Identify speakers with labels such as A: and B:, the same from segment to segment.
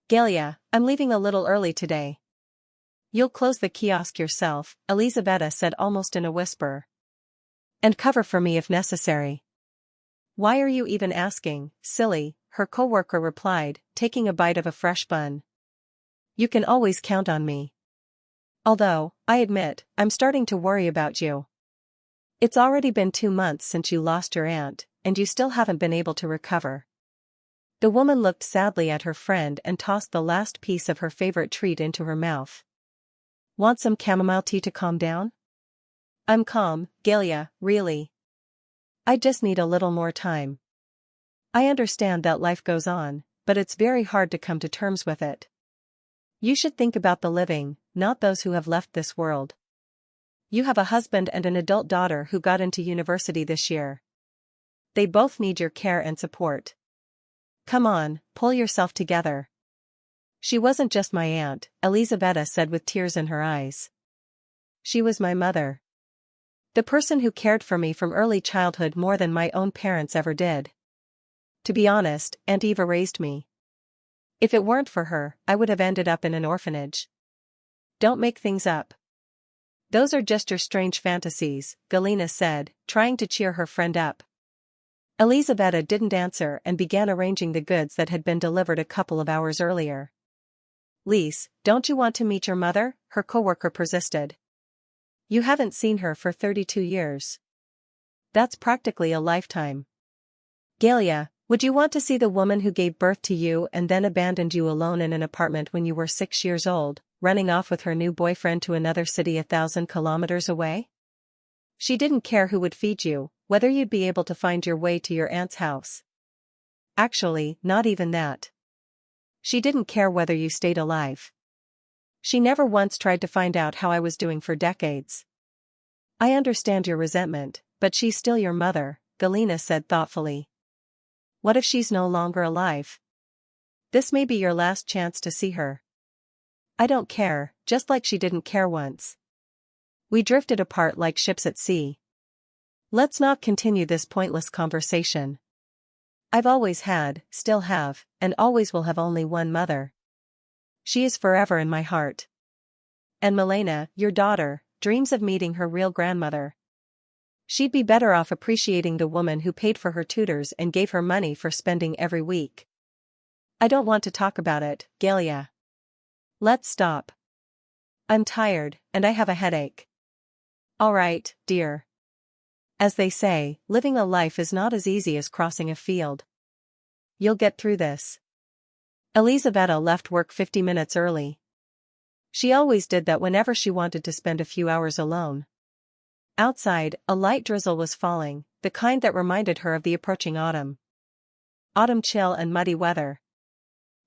A: Galia, I'm leaving a little early today. You'll close the kiosk yourself, Elizaveta said almost in a whisper. And cover for me if necessary. Why are you even asking, silly, her coworker replied, taking a bite of a fresh bun. You can always count on me. Although, I admit, I'm starting to worry about you. It's already been 2 months since you lost your aunt, and you still haven't been able to recover. The woman looked sadly at her friend and tossed the last piece of her favorite treat into her mouth. Want some chamomile tea to calm down? I'm calm, Galia, really. I just need a little more time. I understand that life goes on, but it's very hard to come to terms with it. You should think about the living, not those who have left this world. You have a husband and an adult daughter who got into university this year. They both need your care and support. Come on, pull yourself together. She wasn't just my aunt, Elizaveta said with tears in her eyes. She was my mother. The person who cared for me from early childhood more than my own parents ever did. To be honest, Aunt Eva raised me. If it weren't for her, I would have ended up in an orphanage. Don't make things up. Those are just your strange fantasies, Galina said, trying to cheer her friend up. Elizaveta didn't answer and began arranging the goods that had been delivered a couple of hours earlier. Lise, don't you want to meet your mother? Her coworker persisted. You haven't seen her for 32 years. That's practically a lifetime. Galia, would you want to see the woman who gave birth to you and then abandoned you alone in an apartment when you were 6 years old, running off with her new boyfriend to another city 1,000 kilometers away? She didn't care who would feed you, whether you'd be able to find your way to your aunt's house. Actually, not even that. She didn't care whether you stayed alive. She never once tried to find out how I was doing for decades. I understand your resentment, but she's still your mother, Galina said thoughtfully. What if she's no longer alive? This may be your last chance to see her. I don't care, just like she didn't care once. We drifted apart like ships at sea. Let's not continue this pointless conversation. I've always had, still have, and always will have only one mother. She is forever in my heart. And Milena, your daughter, dreams of meeting her real grandmother. She'd be better off appreciating the woman who paid for her tutors and gave her money for spending every week. I don't want to talk about it, Galia. Let's stop. I'm tired, and I have a headache. All right, dear. As they say, living a life is not as easy as crossing a field. You'll get through this. Elizaveta left work 50 minutes early. She always did that whenever she wanted to spend a few hours alone. Outside, a light drizzle was falling, the kind that reminded her of the approaching autumn. Autumn chill and muddy weather.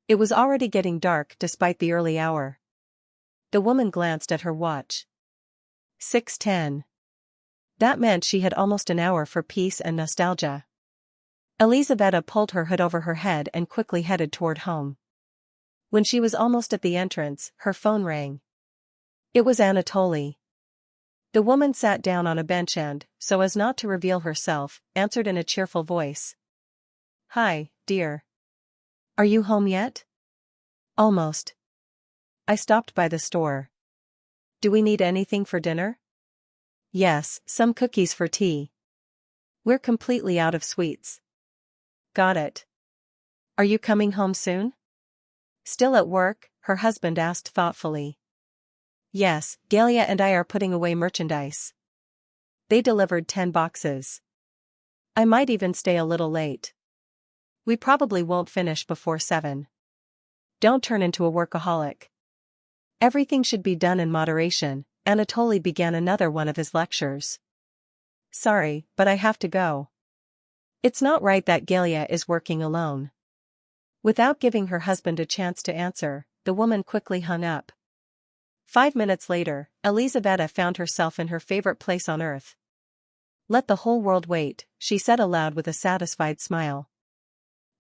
A: It was already getting dark despite the early hour. The woman glanced at her watch. 6:10. That meant she had almost an hour for peace and nostalgia. Elizaveta pulled her hood over her head and quickly headed toward home. When she was almost at the entrance, her phone rang. It was Anatoly. The woman sat down on a bench and, so as not to reveal herself, answered in a cheerful voice. Hi, dear. Are you home yet? Almost. I stopped by the store. Do we need anything for dinner? Yes, some cookies for tea. We're completely out of sweets. Got it. Are you coming home soon? Still at work? Her husband asked thoughtfully. Yes, Galia and I are putting away merchandise. They delivered 10 boxes. I might even stay a little late. We probably won't finish before 7. Don't turn into a workaholic. Everything should be done in moderation. Anatoly began another one of his lectures. Sorry, but I have to go. It's not right that Galia is working alone. Without giving her husband a chance to answer, the woman quickly hung up. 5 minutes later, Elizaveta found herself in her favorite place on earth. Let the whole world wait, she said aloud with a satisfied smile.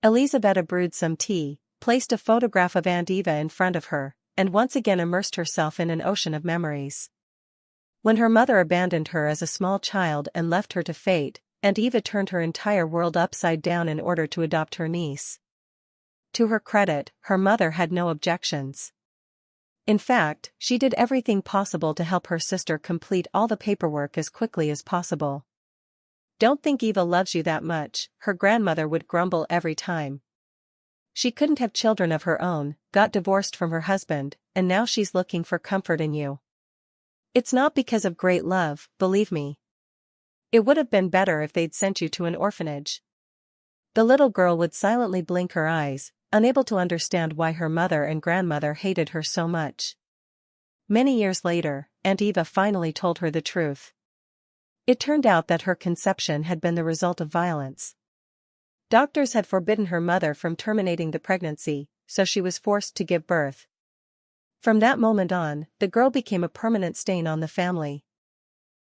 A: Elizaveta brewed some tea, placed a photograph of Aunt Eva in front of her, and once again immersed herself in an ocean of memories. When her mother abandoned her as a small child and left her to fate, Aunt Eva turned her entire world upside down in order to adopt her niece. To her credit, her mother had no objections. In fact, she did everything possible to help her sister complete all the paperwork as quickly as possible. "Don't think Eva loves you that much," her grandmother would grumble every time. "She couldn't have children of her own, got divorced from her husband, and now she's looking for comfort in you. It's not because of great love, believe me. It would have been better if they'd sent you to an orphanage." The little girl would silently blink her eyes, unable to understand why her mother and grandmother hated her so much. Many years later, Aunt Eva finally told her the truth. It turned out that her conception had been the result of violence. Doctors had forbidden her mother from terminating the pregnancy, so she was forced to give birth. From that moment on, the girl became a permanent stain on the family.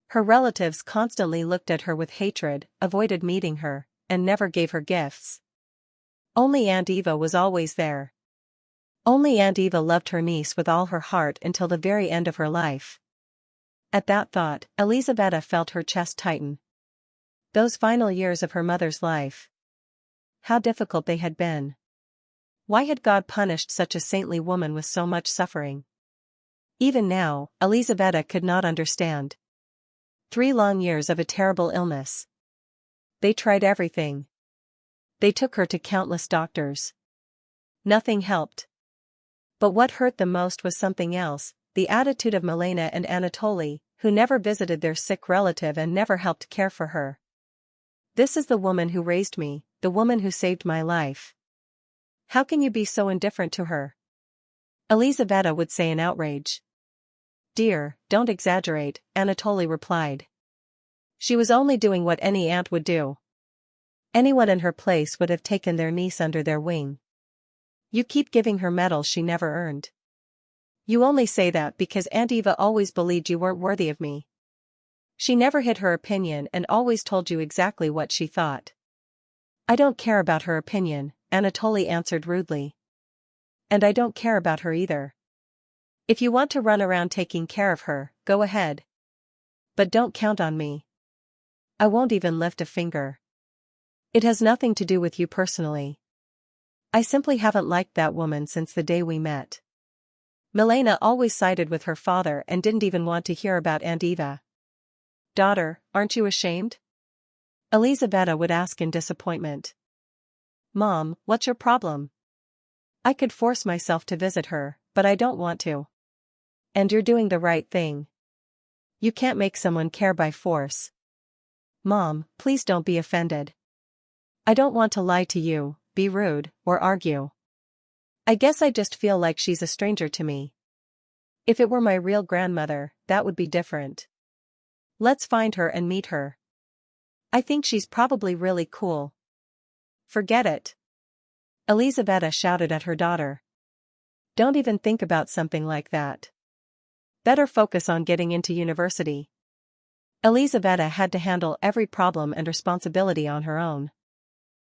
A: Her relatives constantly looked at her with hatred, avoided meeting her, and never gave her gifts. Only Aunt Eva was always there. Only Aunt Eva loved her niece with all her heart until the very end of her life. At that thought, Elizaveta felt her chest tighten. Those final years of her mother's life. How difficult they had been. Why had God punished such a saintly woman with so much suffering? Even now, Elizaveta could not understand. 3 long years of a terrible illness. They tried everything. They took her to countless doctors. Nothing helped. But what hurt the most was something else, the attitude of Milena and Anatoly, who never visited their sick relative and never helped care for her. "This is the woman who raised me, the woman who saved my life. How can you be so indifferent to her?" Elizaveta would say in outrage. "Dear, don't exaggerate," Anatoly replied. "She was only doing what any aunt would do. Anyone in her place would have taken their niece under their wing. You keep giving her medals she never earned. You only say that because Aunt Eva always believed you weren't worthy of me. She never hid her opinion and always told you exactly what she thought." "I don't care about her opinion," Anatoly answered rudely. "And I don't care about her either. If you want to run around taking care of her, go ahead. But don't count on me. I won't even lift a finger. It has nothing to do with you personally. I simply haven't liked that woman since the day we met." Milena always sided with her father and didn't even want to hear about Aunt Eva. "Daughter, aren't you ashamed?" Elizaveta would ask in disappointment. "Mom, what's your problem? I could force myself to visit her, but I don't want to." "And you're doing the right thing. You can't make someone care by force." "Mom, please don't be offended. I don't want to lie to you, be rude, or argue. I guess I just feel like she's a stranger to me. If it were my real grandmother, that would be different. Let's find her and meet her. I think she's probably really cool." "Forget it." Elizaveta shouted at her daughter. "Don't even think about something like that. Better focus on getting into university." Elizaveta had to handle every problem and responsibility on her own.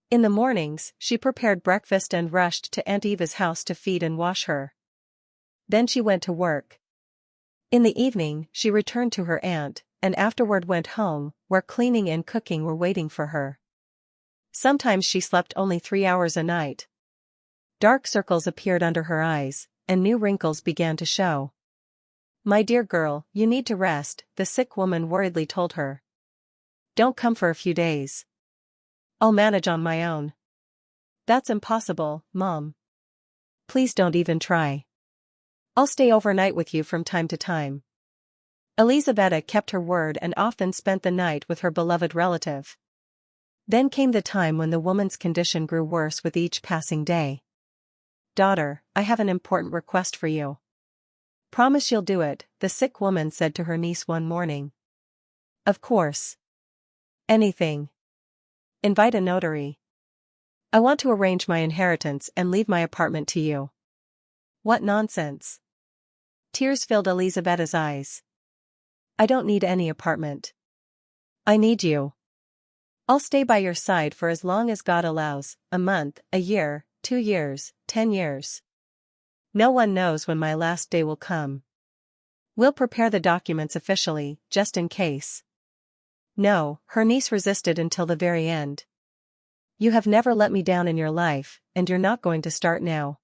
A: In the mornings, she prepared breakfast and rushed to Aunt Eva's house to feed and wash her. Then she went to work. In the evening, she returned to her aunt, and afterward went home, where cleaning and cooking were waiting for her. Sometimes she slept only 3 hours a night. Dark circles appeared under her eyes, and new wrinkles began to show. "My dear girl, you need to rest," the sick woman worriedly told her. "Don't come for a few days. I'll manage on my own." "That's impossible, Mom. Please don't even try. I'll stay overnight with you from time to time." Elizaveta kept her word and often spent the night with her beloved relative. Then came the time when the woman's condition grew worse with each passing day. "Daughter, I have an important request for you. Promise you'll do it," the sick woman said to her niece one morning. "Of course. Anything. Invite a notary. I want to arrange my inheritance and leave my apartment to you." "What nonsense." Tears filled Elizaveta's eyes. "I don't need any apartment. I need you. I'll stay by your side for as long as God allows, a month, a year, 2 years, 10 years. No one knows when my last day will come. We'll prepare the documents officially, just in case." No, her niece resisted until the very end. You have never let me down in your life, and you're not going to start now.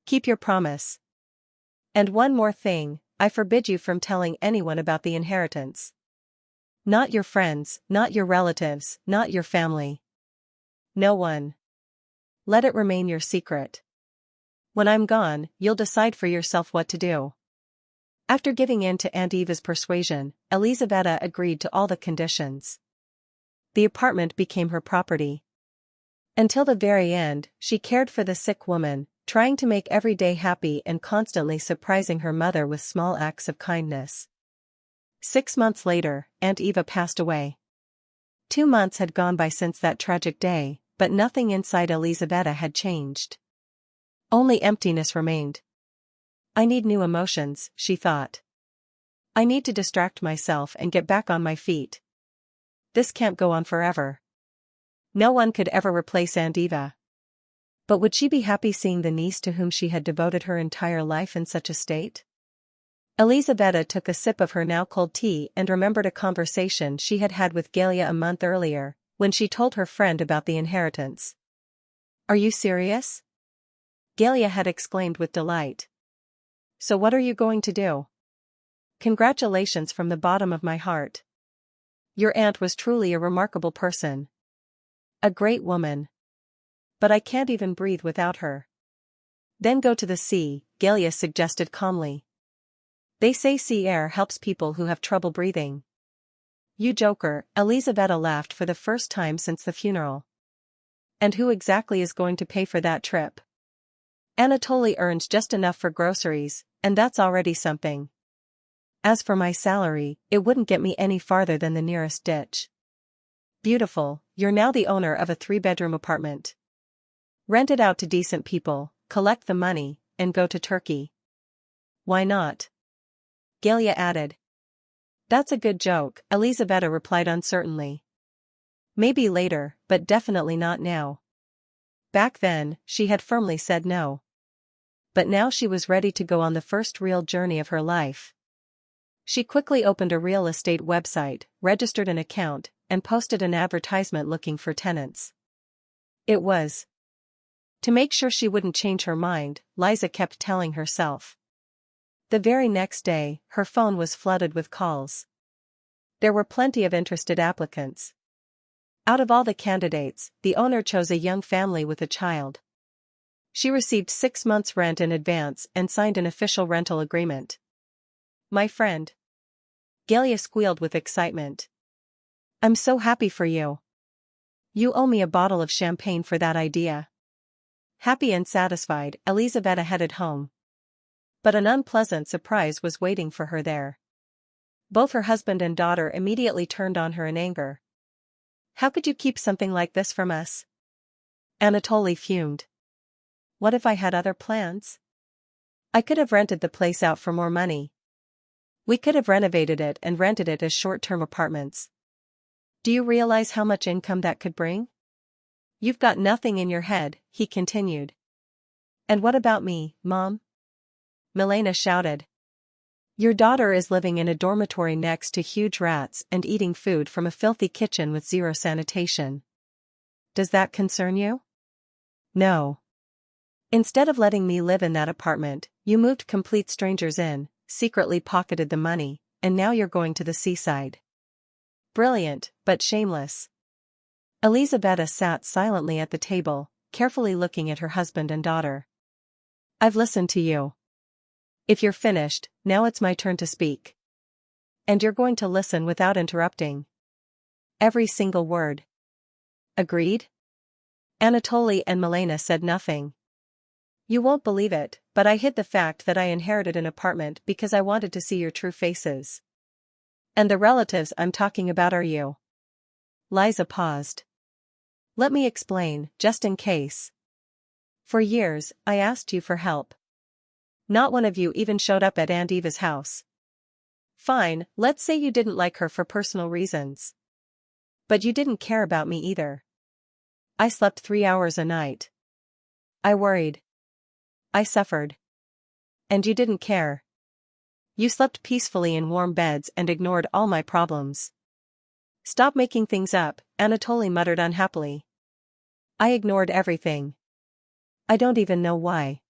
A: Keep your promise. And one more thing, I forbid you from telling anyone about the inheritance. Not your friends, not your relatives, not your family. No one. Let it remain your secret. When I'm gone, you'll decide for yourself what to do. After giving in to Aunt Eva's persuasion, Elizaveta agreed to all the conditions. The apartment became her property. Until the very end, she cared for the sick woman, trying to make every day happy and constantly surprising her mother with small acts of kindness. 6 months later, Aunt Eva passed away. 2 months had gone by since that tragic day, but nothing inside Elizaveta had changed. Only emptiness remained. I need new emotions, she thought. I need to distract myself and get back on my feet. This can't go on forever. No one could ever replace Aunt Eva. But would she be happy seeing the niece to whom she had devoted her entire life in such a state? Elizaveta took a sip of her now cold tea and remembered a conversation she had had with Galia a month earlier, when she told her friend about the inheritance. Are you serious? Galia had exclaimed with delight. So what are you going to do? Congratulations from the bottom of my heart. Your aunt was truly a remarkable person. A great woman. But I can't even breathe without her. Then go to the sea, Galia suggested calmly. They say sea air helps people who have trouble breathing. You joker, Elizaveta laughed for the first time since the funeral. And who exactly is going to pay for that trip? Anatoly earns just enough for groceries, and that's already something. As for my salary, it wouldn't get me any farther than the nearest ditch. Beautiful, you're now the owner of a 3-bedroom apartment. Rent it out to decent people, collect the money, and go to Turkey. Why not? Galia added. That's a good joke, Elizaveta replied uncertainly. Maybe later, but definitely not now. Back then, she had firmly said no. But now she was ready to go on the first real journey of her life. She quickly opened a real estate website, registered an account, and posted an advertisement looking for tenants. It was. To make sure she wouldn't change her mind, Liza kept telling herself. The very next day, her phone was flooded with calls. There were plenty of interested applicants. Out of all the candidates, the owner chose a young family with a child. She received 6 months' rent in advance and signed an official rental agreement. My friend. Galia squealed with excitement. I'm so happy for you. You owe me a bottle of champagne for that idea. Happy and satisfied, Elizaveta headed home. But an unpleasant surprise was waiting for her there. Both her husband and daughter immediately turned on her in anger. How could you keep something like this from us? Anatoly fumed. What if I had other plans? I could have rented the place out for more money. We could have renovated it and rented it as short-term apartments. Do you realize how much income that could bring? You've got nothing in your head, he continued. And what about me, Mom? Milena shouted. Your daughter is living in a dormitory next to huge rats and eating food from a filthy kitchen with zero sanitation. Does that concern you? No. Instead of letting me live in that apartment, you moved complete strangers in, secretly pocketed the money, and now you're going to the seaside. Brilliant, but shameless. Elizaveta sat silently at the table, carefully looking at her husband and daughter. I've listened to you. If you're finished, now it's my turn to speak. And you're going to listen without interrupting. Every single word. Agreed? Anatoly and Milena said nothing. You won't believe it, but I hid the fact that I inherited an apartment because I wanted to see your true faces. And the relatives I'm talking about are you. Liza paused. Let me explain, just in case. For years, I asked you for help. Not one of you even showed up at Aunt Eva's house. Fine, let's say you didn't like her for personal reasons. But you didn't care about me either. I slept 3 hours a night. I worried. I suffered. And you didn't care. You slept peacefully in warm beds and ignored all my problems. Stop making things up, Anatoly muttered unhappily. I ignored everything. I don't even know why.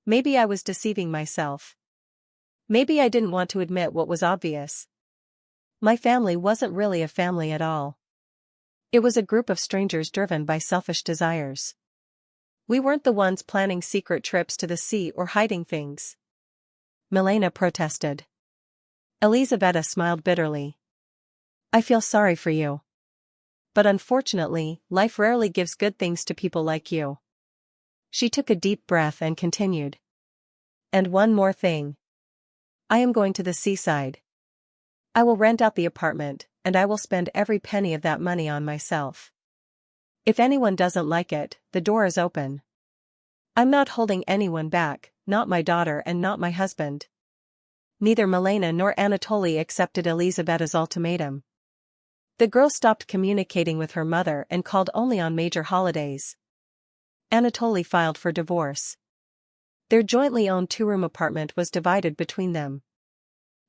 A: Maybe I was deceiving myself. Maybe I didn't want to admit what was obvious. My family wasn't really a family at all. It was a group of strangers driven by selfish desires. We weren't the ones planning secret trips to the sea or hiding things. Milena protested. Elizaveta smiled bitterly. I feel sorry for you. But unfortunately, life rarely gives good things to people like you. She took a deep breath and continued. And one more thing. I am going to the seaside. I will rent out the apartment, and I will spend every penny of that money on myself. If anyone doesn't like it, the door is open. I'm not holding anyone back, not my daughter and not my husband. Neither Milena nor Anatoly accepted Elizaveta's ultimatum. The girl stopped communicating with her mother and called only on major holidays. Anatoly filed for divorce. Their jointly owned two-room apartment was divided between them.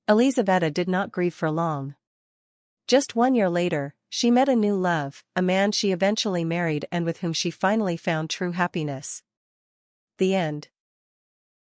A: Elizaveta did not grieve for long. Just 1 year later, she met a new love, a man she eventually married and with whom she finally found true happiness. The end.